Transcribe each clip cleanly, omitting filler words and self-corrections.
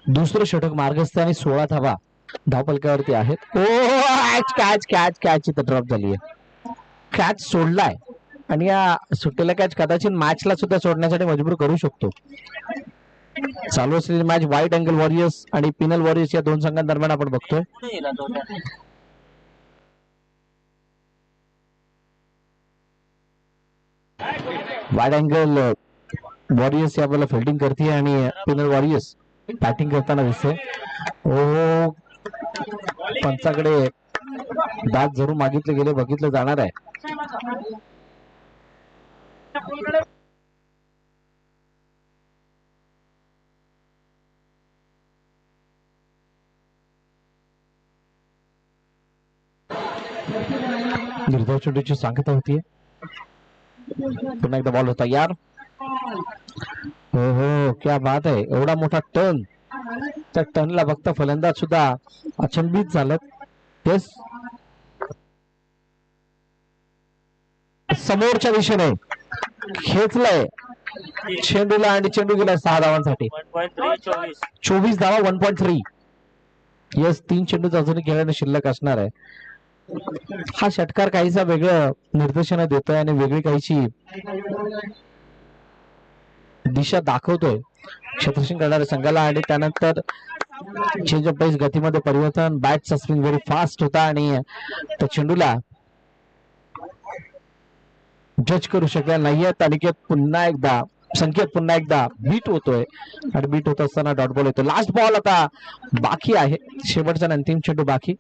दुसरं षटक मार्गस्थ आणि 16 धावा धावपलकावरती आहेत. ओ कॅच कॅच कॅच कॅच इथं ड्रॉप झाली आहे. कॅच सोडलाय आणि या सुट्टीला कॅच कदाचित मॅचला सुद्धा सोडण्यासाठी मजबूर करू शकतो. चालू असलेली मॅच व्हाईट अँगल वॉरियर्स आणि पिनल वॉरियर्स या दोन संघांदरम्यान आपण बघतोय. व्हाईट अँगल वॉरियर्स यावेळेला फिल्डिंग करते आणि पिनल वॉरियर्स बॅटिंग करताना दिसते. ओ पंचाकडे दात जरूर मागितले गेले, बघितलं जाणार आहे. निर्धाव चेंडूची सांगता होतीये. पुन्हा एकदा बॉल होता यार. हो हो क्या बात आहे. एवढा मोठा टर्न, त्या टर्नला बघता फलंदाज सुद्धा अचंबित झालं. तेच समोरच्या दिशेने खेचलंय चेंडूला आणि चेंडू गेला 6 धावांसाठी. 24 धावा 1.3. येस 3 चेंडूच अजूनही खेळण्याने शिल्लक असणार आहे. हा षटकार काहीसा वेगळं निर्देशन देतोय आणि वेगळी काहीची दिशा दाखवतोय क्षेत्ररक्षण करणाऱ्या संघाला. आणि त्यानंतर चेंज ऑफ पेस, गतीमध्ये परिवर्तन, बॅटचा स्विंग व्हेरी फास्ट होता आणि त्या चेंडूला जज करू शकला नाहीये. अनिकेत पुन्हा एकदा, संकेत पुन्हा एकदा बीट होतोय आणि बीट होत असताना डॉट बॉल येतो. लास्ट बॉल आता बाकी आहे, शेवटचा अंतिम चेंडू बाकी.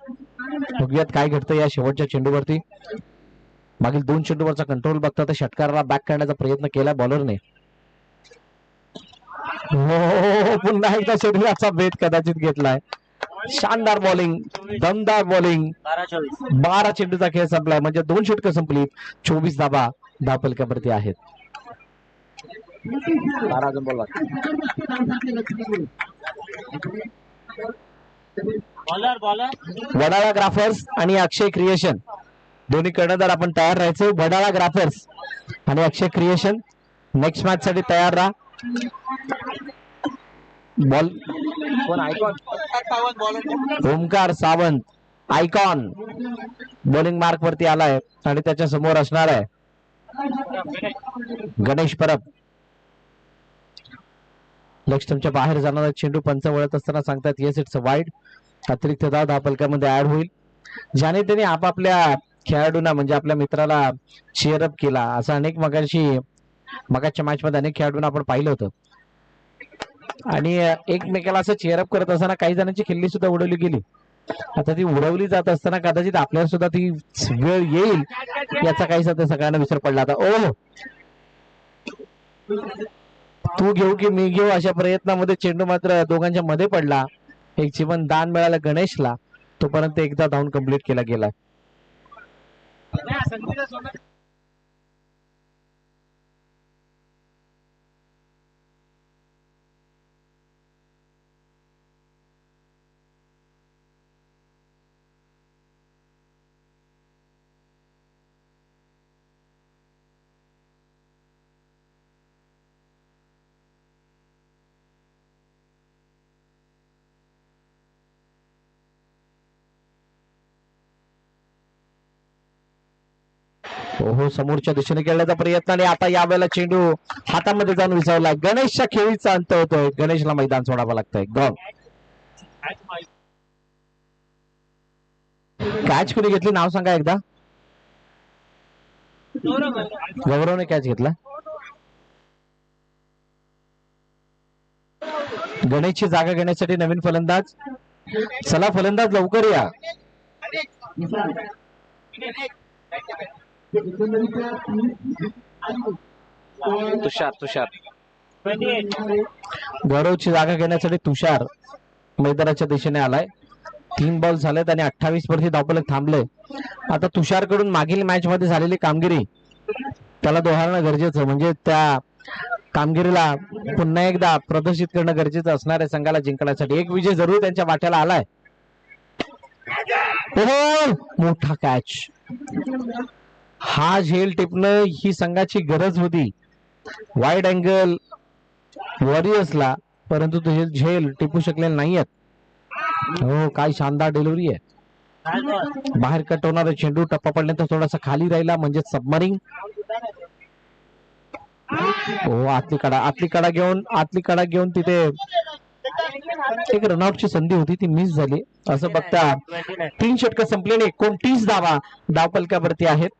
बघूयात काय घडतं या शेवटच्या चेंडूवरती. मागील 2 चेंडूवरचा कंट्रोल बघता तर षटकाराला बॅक करण्याचा प्रयत्न केला बॉलरने. हो पुन्हा एकदा शरीराचा भेद कदाचित घेतलाय. शानदार बॉलिंग, दमदार बॉलिंग. 12 चेंडूचा खेळ संपलाय म्हणजे 2 षटकं संपली. 24 धावा धावपलकावरती आहेत. वडाळा ग्राफर्स आणि अक्षय क्रिएशन दोन्ही कर्णधार आपण तयार राहायचे. वडाळा ग्राफर्स आणि अक्षय क्रिएशन नेक्स्ट मॅच साठी तयार राहा. बॉल कोण? Icon Omkar Sawant icon bowling mark वरती आलाय आणि त्याच्या समोर असणार आहे गणेश परब. लेग स्टंपच्या बाहेर जाणारा चेंडू पंच वळत असताना सांगतात येस इट्स अ वाईड. अतिरिक्त धाव धावपलकामध्ये ऍड होईल. ज्याने त्याने आपापल्या खेळाडूंना म्हणजे आपल्या मित्राला चेअरअप केला असं अनेक मगाच्या मॅच मध्ये अनेक खेळाडूंना आपण पाहिलं होतं. आणि एकमेकाला असं चेअरअप करत असताना काही जणांची खिल्ली सुद्धा उडवली गेली. आता ती उडवली जात असताना कदाचित आपल्याला सुद्धा ती वेळ येईल याचा काहीसा ते सगळ्यांना विसर पडला. आता ओ तू घेऊ की मी घेऊ अशा प्रयत्नामध्ये चेंडू मात्र दोघांच्या मध्ये पडला. एक जीवन दान मिळालं गणेशला. तोपर्यंत एकदा धावून कंप्लीट केला गेला. हो समोरच्या दिशेने खेळण्याचा प्रयत्न आणि आता यावेळेला चेंडू हातामध्ये जाऊन विसावला. गणेशच्या खेळीचा अंत होतोय. गणेशला मैदान सोडावं लागतंय. कॅच कोणी घेतली नाव सांगा एकदा. गौरवने कॅच घेतला. गणेशची जागा घेण्यासाठी नवीन फलंदाज. चला फलंदाज लवकर या. तुषार गौरवची जागा घेण्यासाठी तुषार मैदानाच्या दिशेने आलाय. 3 बॉल झालेत आणि 28 वरती धावपलक थांबले. आता तुषार कडून मागील मॅच मध्ये झालेली कामगिरी त्याला दोहरणं गरजेचं, म्हणजे त्या कामगिरीला पुन्हा एकदा प्रदर्शित करणं गरजेचं असणार आहे संघाला जिंकण्यासाठी. एक विजय जरूर त्यांच्या वाट्याला आलाय. मोठा कॅच. हा झेल टिपणं ही संघाची गरज होती वाईड अँगल वॉरियर्सला, परंतु ते झेल टिपू शकलेले नाहीयेत. हो, काय शानदार डिलिव्हरी आहे. बाहेर कट होणारा चेंडू टप्पा पडल्यानंतर थोडासा खाली राहिला म्हणजे सबमरिंग. हो, आतली कडा घेऊन तिथे एक रनआउटची संधी होती, ती मिस झाली. असं बघता 3 षटक संपलेले 29 धावा धावपलकावरती आहेत.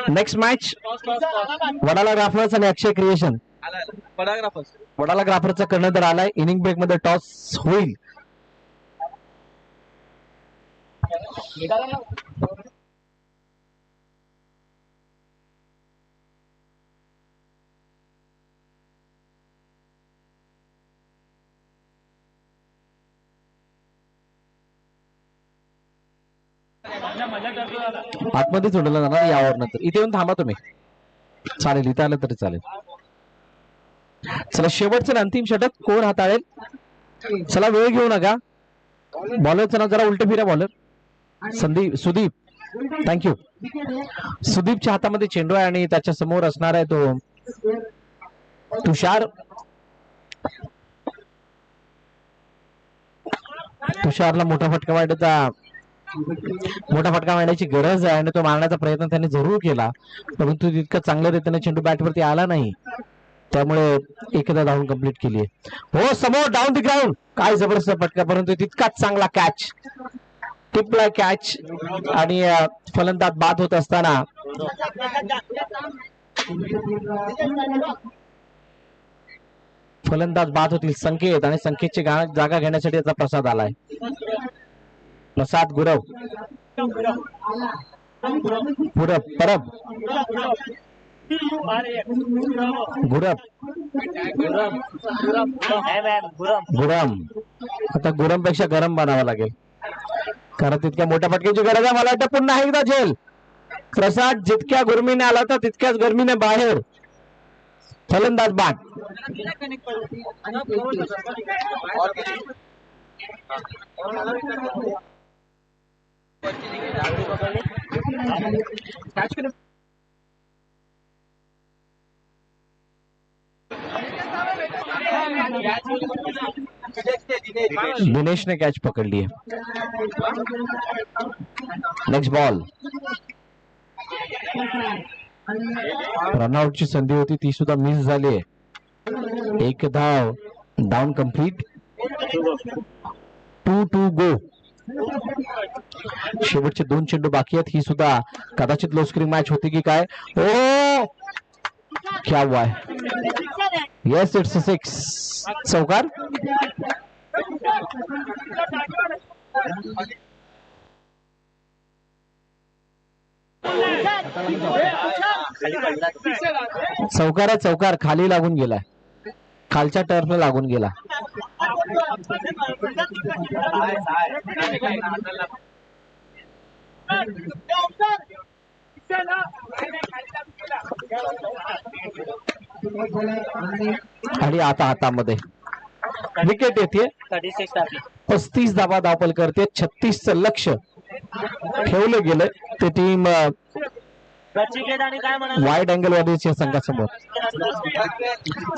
नेक्स्ट मॅच वडाला ग्राफर्स आणि अक्षय क्रिएशन. वडाला ग्राफरचा कर्णधार आलाय. इनिंग ब्रेक मध्ये टॉस होईल. आतमध्ये सोडलं जाणार यावर नंतर. इथे येऊन थांबा तुम्ही. चालेल, इथे आलं तरी चालेल. चला, शेवटचं अंतिम षटक कोण हाताळेल? चला, वेळ घेऊ नका. बॉलरचं नाव जरा उलट फिरा. बॉलर सुदीप. थँक्यू. सुदीपच्या हातामध्ये चेंडू आहे आणि त्याच्या समोर असणार आहे तो तुषार. तुषारला मोठा फटका मारण्याची गरज आहे आणि तो मारण्याचा प्रयत्न त्याने जरूर केला, परंतु तितका चांगल्या रीतीने चेंडू बॅटवरती आला नाही, त्यामुळे एकदा धावून कंप्लीट केली आहे. हो, समोर डाऊन द ग्राउंड. काय जबरदस्त फटका, परंतु तितकाच चांगला कॅच, टिपला कॅच आणि फलंदाज बाद होत असताना फलंदाज बाद होतील संकेत आणि संकेतची जागा घेण्यासाठी याचा प्रसाद आलाय. प्रसाद गुरव परब गुरम. आता गुरम पेक्षा गरम बनावं लागेल, कारण तितक्या मोठ्या फटक्याची गरज आहे. मला वाटतं पुन्हा एकदा झेल. प्रसाद जितक्या गरमीने आला होता तितक्याच गरमीने बाहेर. फलंदाज बाद. दिनेशने कॅच पकडली आहे. Next ball. रनआउटची संधी होती, ती सुद्धा मिस झाली आहे. एक धाव, डाऊन कंप्लीट. 2 गो. शेवटचे 2 चेंडू बाकी आहेत. ही सुद्धा कदाचित लो स्कोरिंग मॅच होती की काय. ओ, क्या हुआ है? Yes, it's 6. चौकार. चौकार आहे, चौकार खाली लागून गेलाय, खालच्या टर्फला लागून गेला. आणि आता हातामध्ये विकेट येते. 35 धावा धावपल करते. 36चं लक्ष ठेवलं गेलं ते टीम वाईड अँगल वॉरियर्स या संघासमोर.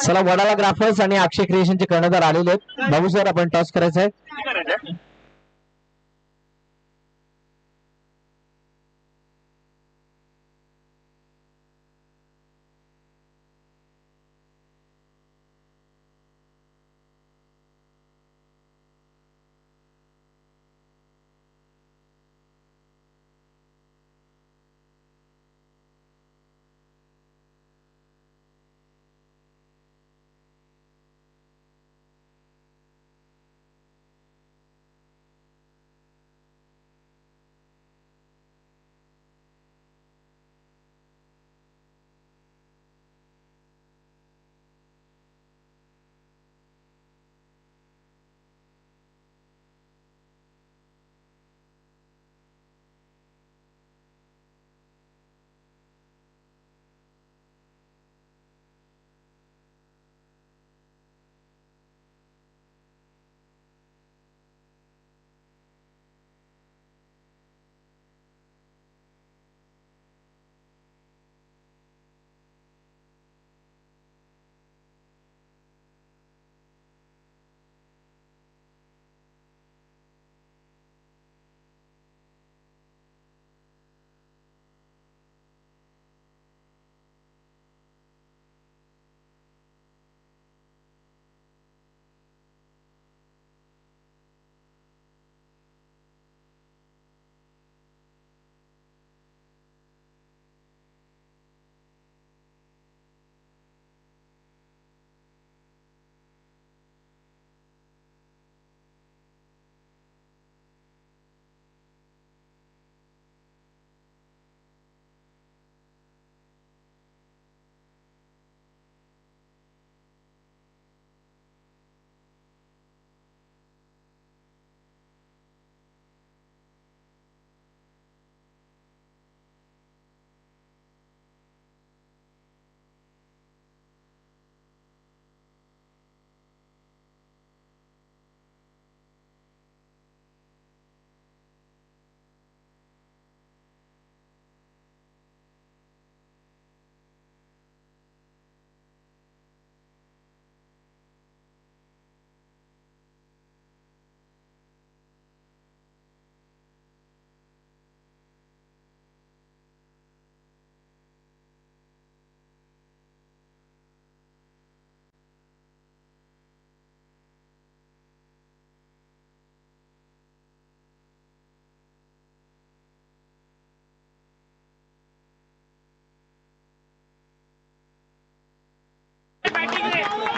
चला, वडाला ग्राफर्स आणि अक्षय क्रिएशनचे कर्णधार आलेले आहेत. बाबू सर, आपण टॉस करायचं आहे.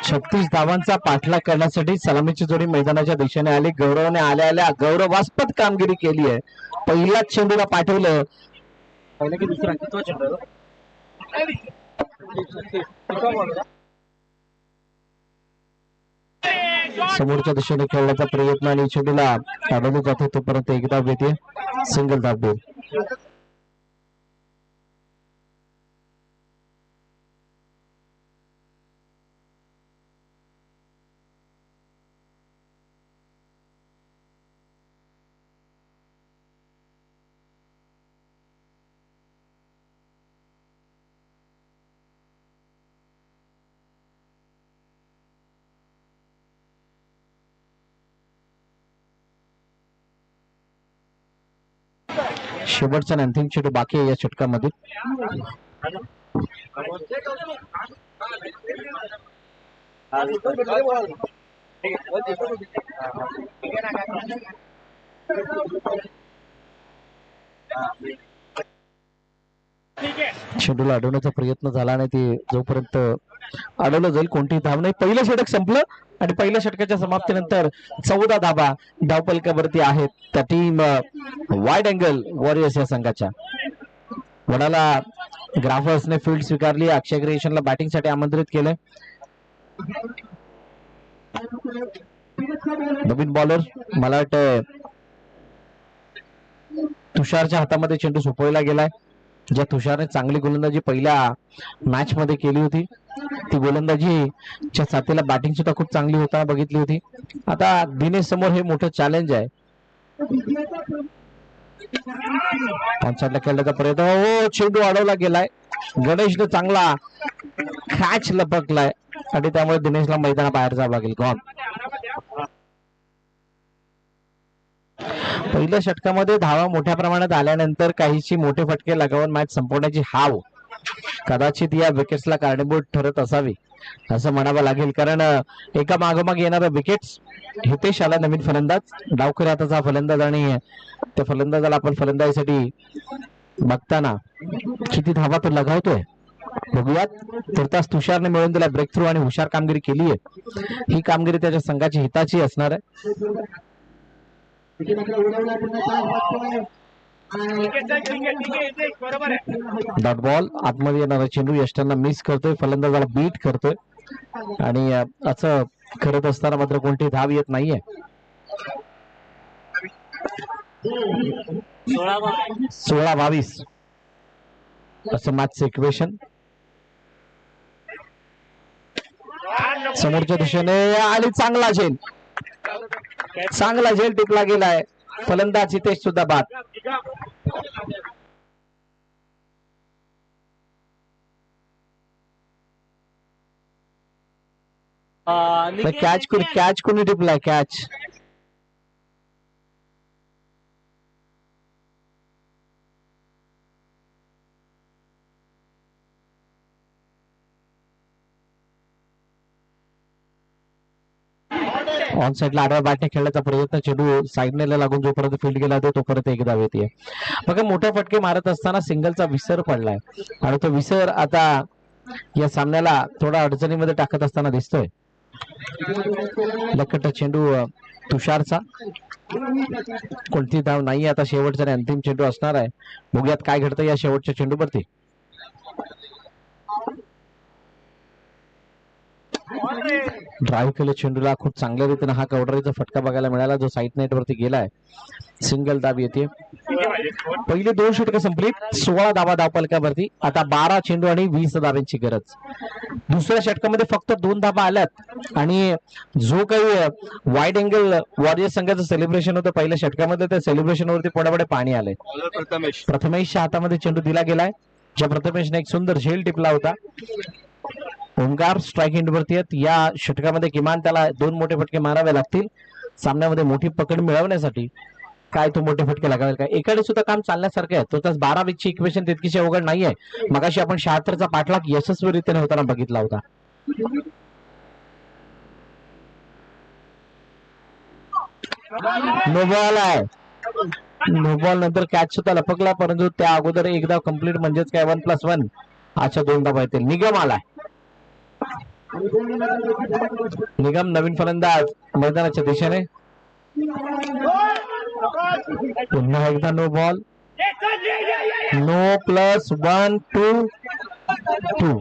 36 धावांचा पाठलाग करण्यासाठी सलामीची जोडी मैदानाच्या दिशेने आली. गौरवने आल्या गौरवास्पद कामगिरी केली आहे. पहिल्याच चेंडूला पाठवलं. पहिला की दुसरा कितवा चेंडू समोरच्या दिशेने खेळण्याचा प्रयत्न आणि चेंडूला काढवलं जातो. तोपर्यंत एक धाव येते. सिंगल धाव देईल. शेवटचा अंतिम चेंडू बाकी आहे या षटकामध्ये. चेंडूला अडवण्याचा प्रयत्न झाला आणि ते जोपर्यंत अडवलं जाईल कोणतीही धाव नाही. पहिलं षटक संपलं आणि पहिल्या षटकाच्या समाप्तीनंतर 14 धावा धावपलकावरती आहेत त्या टीम वाईड अँगल वॉरियर्स या संघाच्या. वडाला ग्राफर्सने फील्ड स्वीकारली. अक्षय क्रिएशनला बॅटिंग साठी आमंत्रित केलंय. नवीन बॉलर मला वाटतं तुषारच्या हातामध्ये चेंडू सोपवला गेलाय. ज्या तुषारने चांगली गोलंदाजी पहिल्या मॅच मध्ये केली होती ती गोलंदाजीच्या साथीला बॅटिंग सुद्धा खूप चांगली होता बघितली होती. आता दिनेश समोर हे मोठं चॅलेंज आहे. पंचायतला खेळण्याचा प्रयत्न. हो चेंडू अडवला गेलाय. गणेशने चांगला कॅच लपकलाय आणि त्यामुळे दिनेशला मैदानाबाहेर जावं लागेल. गॉन. पहिल्या षटकामध्ये धावा मोठ्या प्रमाणात आल्यानंतर काहीशी मोठे फटके लगावून मॅच संपवण्याची हाव कदाचित या विकेट्सला कारणीभूत ठरत असावी असं म्हणावं लागेल. कारण एका मागोमाग येणाऱ्या विकेट्स. हितेश आला नवीन फलंदाज. डावखुऱ्या हाताचा फलंदाज आणि त्या फलंदाजाला आपण फलंदाजीसाठी बघताना किती धावा तो लगावतोय बघूयात. तुर्तास तुषारने मिळवून दिला ब्रेक थ्रू आणि हुशार कामगिरी केली आहे. ही कामगिरी त्याच्या संघाची हिताची असणार आहे. Dot ball. आतमध्ये येणारा चेंडू यष्टांना मिस करतोय. फलंदाजाला बीट करतोय आणि असं करत असताना मात्र कोणती धाव येत नाहीये. 16-22 असं मॅच इक्वेशन. समोरच्या दिशेने आणि चांगला झेल टिपला गेलाय. फलंदाज हितेश सुद्धा बाद. कॅच कोणी टिपलाय. कॅच ऑन साइडला आडव्या बॅटने खेळण्याचा प्रयत्न. चेंडू साईडने लागून जोपर्यंत फील्ड गेला होता तोपर्यंत एक धाव येते. बघा मोठे फटके मारत असताना सिंगलचा विसर पडलाय आणि तो विसर आता या सामन्याला थोडा अडचणीमध्ये टाकत असताना दिसतोय. लखट चेंडू तुषारचा. कोणती धाव नाही. आता शेवटचा आणि अंतिम चेंडू असणार आहे. बघूयात काय घडतं या शेवटच्या चेंडूवरती. ड्राईव्ह केलं चेंडूला. खूप चांगल्या रीतीने हा कवडरीचा फटका बघायला मिळाला जो साईड नेट वरती गेलाय. सिंगल धाव येते. पहिली 2 षटकं संपली. 16 धावा धावपलकावरती. आता 12 चेंडू आणि 20 धावांची गरज. दुसऱ्या षटकामध्ये फक्त 2 धावा आल्यात आणि जो काही वाईड अँगल वॉरियर संघाचं सेलिब्रेशन होतं पहिल्या षटकामध्ये त्या सेलिब्रेशन वरती पुढे पाणी आलंय. प्रथमेशच्या हातामध्ये चेंडू दिला गेलाय. ज्या प्रथमेशने एक सुंदर झेल टिपला होता. ओंकार स्ट्राईक एंड वरती आहेत. या षटकामध्ये किमान त्याला 2 मोठे फटके मारावे लागतील सामन्यामध्ये मोठी पकड मिळवण्यासाठी. काय तो मोठे फटके लागावेल काय. एकाडे सुद्धा काम चालण्यासारखं आहे. तो 12 ची इक्वेशन तितकीशी अवघड नाहीये. मगाशी आपण 76चा पाठलाग यशस्वीरित्याने होताना बघितला होता. नो बॉल आहे. नो बॉल नंतर कॅच सुद्धा लपकला परंतु त्या अगोदर एकदा कंप्लीट म्हणजेच काय 1+1 अशा 2 धावा येतील. निगम आलाय. निगम नवीन फलंदाज मैदानाच्या दिशेने. पुन्हा एकदा नो बॉल. No plus 1 2 2.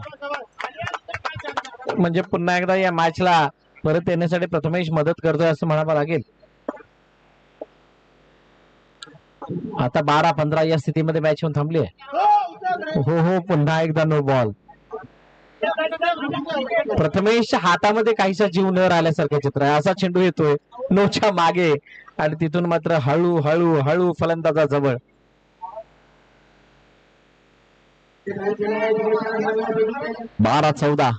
म्हणजे पुन्हा एकदा या मॅचला परत येण्यासाठी प्रथमेश मदत करतोय असं म्हणावं लागेल. आता 12-15 या स्थितीमध्ये मॅच येऊन थांबली आहे. हो हो, पुन्हा एकदा नो बॉल. प्रथमेशच्या हातामध्ये काहीसा जीव न राहिल्यासारखं चित्र आहे. असा चेंडू येतोय नोच्या मागे आणि तिथून मात्र हळू हळू हळू फलंदाजा जवळ. 12-14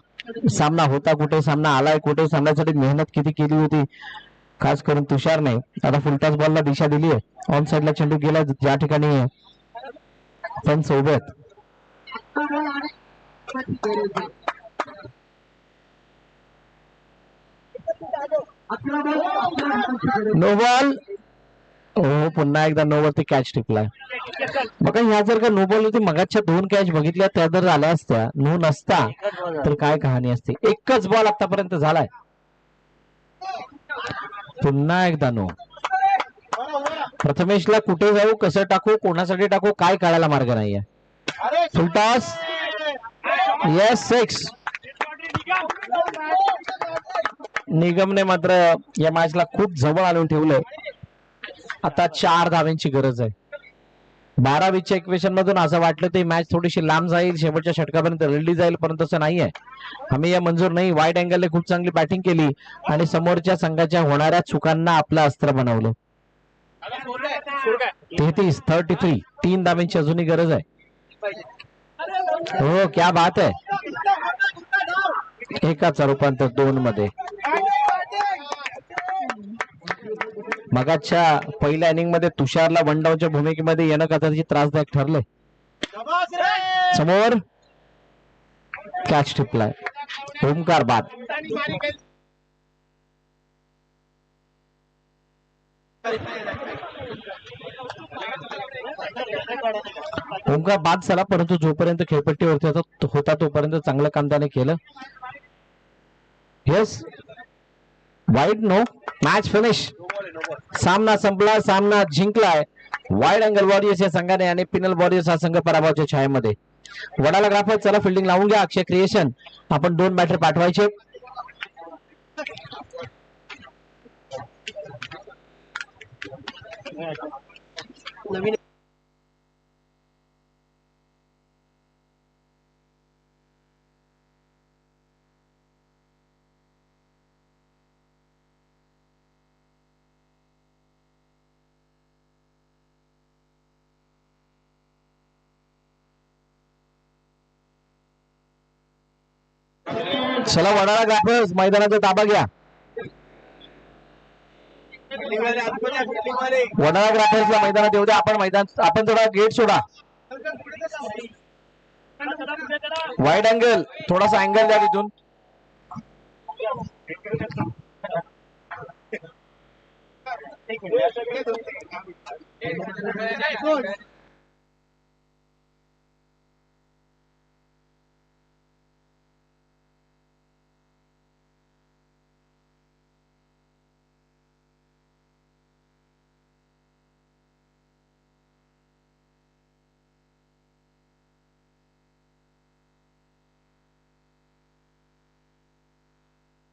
सामना होता कुठे, सामना आलाय कुठे, सामन्यासाठी मेहनत किती केली होती खास करून तुषारने. आता फुलटॉस बॉलला दिशा दिली आहे. ऑन साइडला चेंडू गेला ज्या ठिकाणी पण सोबत. No ball. हो, पुन्हा एकदा नो वरती कॅच टिपलाय. बघा, ह्या जर का नो बॉल होती मगाच्या 2 कॅच बघितल्या त्या जर झाल्या असत्या, नो नसता तर काय कहाणी असते. एकच बॉल आतापर्यंत झालाय. पुन्हा एकदा नो. प्रथमेशला कुठे जाऊ, कसं टाकू, कोणासाठी टाकू काय कळायला मार्ग नाहीये. फुलटॉस. येस 6. निगमने मात्र या मॅचला खूप जवळ आणून ठेवलंय. आता 4 धावांची गरज आहे. 12-20च्या इक्वेशन मधून असं वाटलं ते मॅच थोडीशी लांब जाईल, शेवटच्या षटकापर्यंत लढली जाईल, परंतु तसं नाहीये. आम्ही या मंजूर नाही. वाईड अँगलने खूप चांगली बॅटिंग केली आणि समोरच्या संघाच्या होणाऱ्या चुकांना आपलं अस्त्र बनवलं. 33 3 धावांची अजूनही गरज आहे. हो, क्या बात आहे. एकाचा रूपांतर 2 मध्ये. मगाच्या पहिल्या इनिंग मध्ये तुषारला वन डाऊनच्या भूमिकेमध्ये येणं कदाचित त्रासदायक ठरलंय. समोर कॅच टिपलाय. ओमकार बाद. ओमकार बाद झाला, परंतु जोपर्यंत खेळपट्टीवरती होता तोपर्यंत चांगलं काम त्याने केलं. Yes, wide no. Match finish. सामना संपला, सामना जिंकलाय वाईड अँगल वॉरियर्स या संघाने आणि पिनल वॉरियर्स हा संघ पराभवाच्या छायेमध्ये. वडाला ग्राफर चला फिल्डिंग लावून घ्या. अक्षय क्रिएशन आपण 2 बॅटर पाठवायचे. चला वडाळा ग्राफर्स मैदानाचा ताबा घ्या. वडाळा ग्राफर्सला मैदानात येऊ द्या. आपण थोडा गेट सोडा. वाईड अँगल, थोडासा अँगल द्या तिथून.